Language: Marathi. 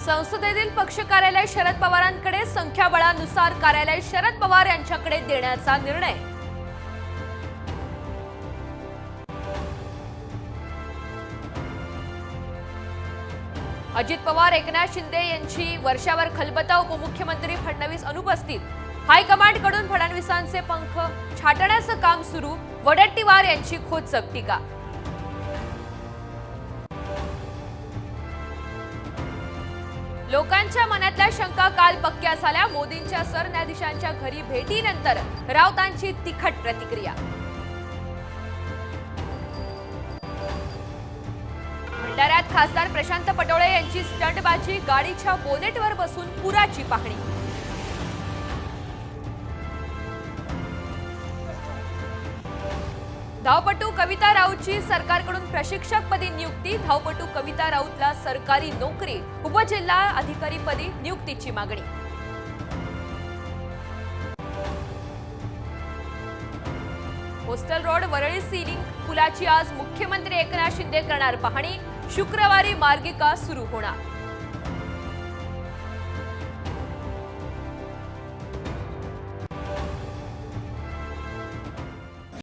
संसदेतील पक्ष कार्यालय शरद पवारांकडे, संख्याबळानुसार कार्यालय शरद पवार यांच्याकडे देण्याचा निर्णय। अजित पवार, एकनाथ शिंदे यांची वर्षावर खलबता, उपमुख्यमंत्री फडणवीस अनुपस्थित। हायकमांडकडून फडणवीसांचे पंख छाटण्याचं काम सुरू, वडेट्टीवार यांची खोचक टीका। लोकांच्या मनातल्या शंका काल पक्क्या झाल्या, मोदींच्या सरन्यायाधीशांच्या घरी भेटीनंतर राऊतांची तिखट प्रतिक्रिया। भंडाऱ्यात खासदार प्रशांत पटोळे यांची स्टंटबाजी, गाडीच्या बोनेटवर बसून पुराची पाहणी। धावपटू कविता राऊतची सरकारकडून प्रशिक्षकपदी नियुक्ती, धावपटू कविता राऊतला सरकारी नोकरी, उपजिल्हा अधिकारीपदी नियुक्तीची मागणी। कोस्टल रोड वरळी सीलिंग पुलाची आज मुख्यमंत्री एकनाथ शिंदे करणार पाहणी, शुक्रवारी मार्गिका सुरू होणार।